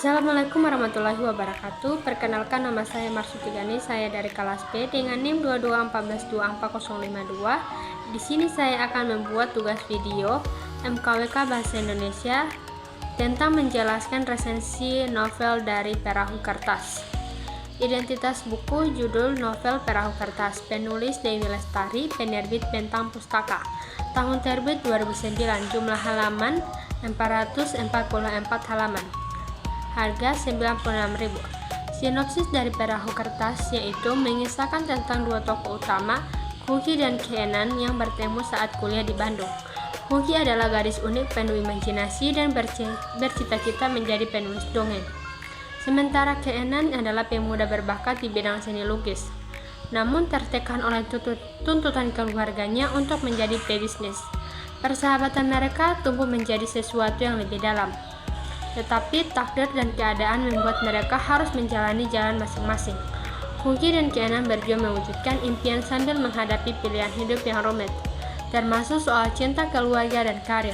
Assalamualaikum warahmatullahi wabarakatuh. Perkenalkan, nama saya Marsuti Gani. Saya dari kelas B dengan NIM 221424052. Di sini saya akan membuat tugas video MKWK Bahasa Indonesia tentang menjelaskan resensi novel dari Perahu Kertas. Identitas buku, judul novel Perahu Kertas, penulis Dewi Lestari, penerbit Bentang Pustaka, tahun terbit 2009, jumlah halaman 444 halaman, harga 96.000. Sinopsis dari Perahu Kertas yaitu mengisahkan tentang dua tokoh utama, Kuki dan Keenan, yang bertemu saat kuliah di Bandung. Kuki adalah gadis unik penuh imajinasi dan bercita-cita menjadi penulis dongeng. Sementara Keenan adalah pemuda berbakat di bidang seni lukis, namun tertekan oleh tuntutan keluarganya untuk menjadi pebisnis. Persahabatan mereka tumbuh menjadi sesuatu yang lebih dalam. Tetapi takdir dan keadaan membuat mereka harus menjalani jalan masing-masing. Kuki dan Keenan berjuang mewujudkan impian sambil menghadapi pilihan hidup yang rumit, termasuk soal cinta, keluarga, dan karir.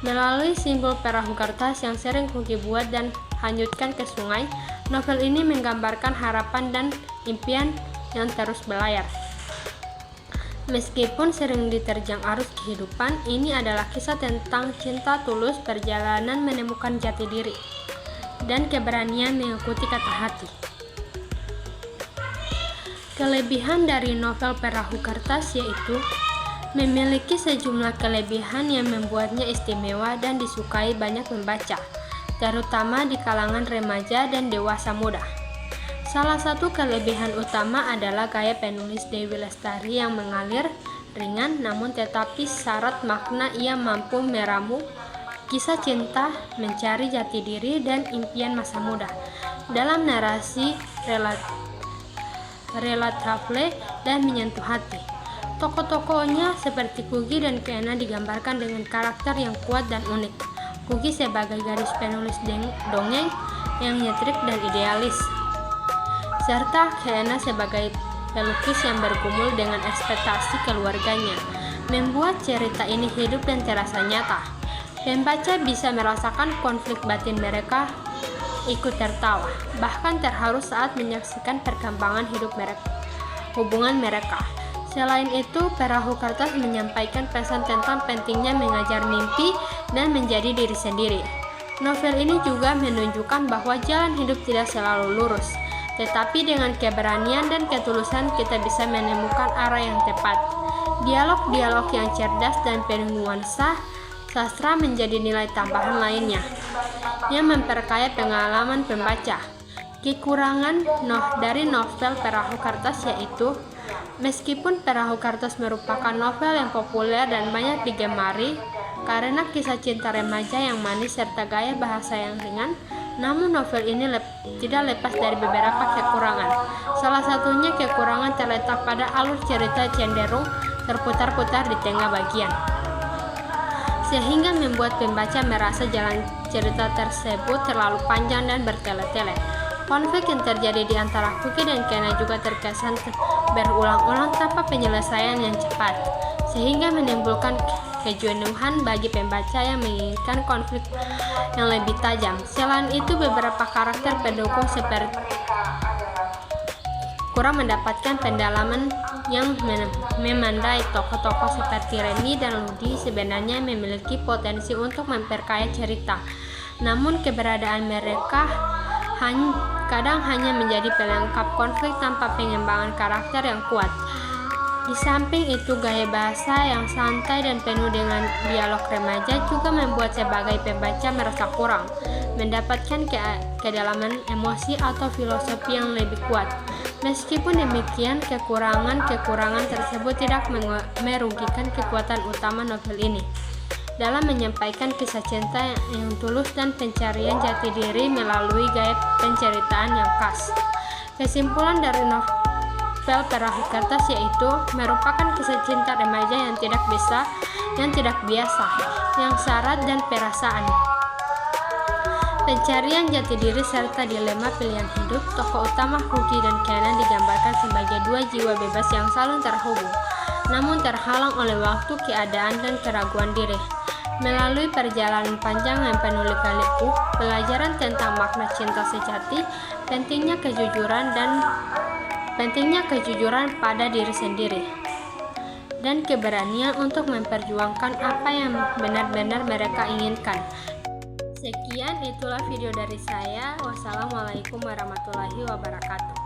Melalui simbol perahu kertas yang sering Kuki buat dan hanyutkan ke sungai, novel ini menggambarkan harapan dan impian yang terus berlayar. Meskipun sering diterjang arus kehidupan, ini adalah kisah tentang cinta tulus, perjalanan menemukan jati diri, dan keberanian mengikuti kata hati. Kelebihan dari novel Perahu Kertas yaitu memiliki sejumlah kelebihan yang membuatnya istimewa dan disukai banyak pembaca, terutama di kalangan remaja dan dewasa muda. Salah satu kelebihan utama adalah gaya penulis Dewi Lestari yang mengalir, ringan, namun tetapi syarat makna. Ia mampu meramu kisah cinta, mencari jati diri, dan impian masa muda dalam narasi relatable dan menyentuh hati. Tokoh-tokohnya seperti Kuki dan Keenan digambarkan dengan karakter yang kuat dan unik. Kuki sebagai gadis penulis dongeng yang nyentrik dan idealis, serta Keenan sebagai pelukis yang bergumul dengan ekspektasi keluarganya, membuat cerita ini hidup dan terasa nyata. Pembaca bisa merasakan konflik batin mereka, ikut tertawa, bahkan terharu saat menyaksikan perkembangan hubungan mereka. Selain itu, Perahu Kertas menyampaikan pesan tentang pentingnya mengejar mimpi dan menjadi diri sendiri. Novel ini juga menunjukkan bahwa jalan hidup tidak selalu lurus, tetapi dengan keberanian dan ketulusan kita bisa menemukan arah yang tepat. Dialog-dialog yang cerdas dan penuh nuansa sastra menjadi nilai tambahan lainnya yang memperkaya pengalaman pembaca. Kekurangan dari novel Perahu Kertas yaitu meskipun Perahu Kertas merupakan novel yang populer dan banyak digemari karena kisah cinta remaja yang manis serta gaya bahasa yang ringan, namun novel ini tidak lepas dari beberapa kekurangan. Salah satunya kekurangan terletak pada alur cerita cenderung terputar-putar di tengah bagian, sehingga membuat pembaca merasa jalan cerita tersebut terlalu panjang dan bertele-tele. Konflik yang terjadi di antara Kuki dan Keenan juga terkesan berulang-ulang tanpa penyelesaian yang cepat, sehingga menimbulkan kejenuhan bagi pembaca yang menginginkan konflik yang lebih tajam. Selain itu, beberapa karakter pendukung seperti kurang mendapatkan pendalaman yang memandai. Tokoh-tokoh seperti Reni dan Ludi sebenarnya memiliki potensi untuk memperkaya cerita, namun keberadaan mereka kadang hanya menjadi pelengkap konflik tanpa pengembangan karakter yang kuat. Di samping itu, gaya bahasa yang santai dan penuh dengan dialog remaja juga membuat sebagai pembaca merasa kurang mendapatkan kedalaman emosi atau filosofi yang lebih kuat. Meskipun demikian, kekurangan tersebut tidak merugikan kekuatan utama novel ini dalam menyampaikan kisah cinta yang tulus dan pencarian jati diri melalui gaya penceritaan yang khas. Kesimpulan dari novel Perahu Kertas yaitu merupakan kisah cinta remaja yang tidak biasa, yang syarat dan perasaan, pencarian jati diri serta dilema pilihan hidup. Tokoh utama Kuki dan Keenan digambarkan sebagai dua jiwa bebas yang saling terhubung, namun terhalang oleh waktu, keadaan, dan keraguan diri. Melalui perjalanan panjang yang penuh lika-liku, pelajaran tentang makna cinta sejati, pentingnya kejujuran pada diri sendiri, dan keberanian untuk memperjuangkan apa yang benar-benar mereka inginkan. Sekian, itulah video dari saya. Wassalamualaikum warahmatullahi wabarakatuh.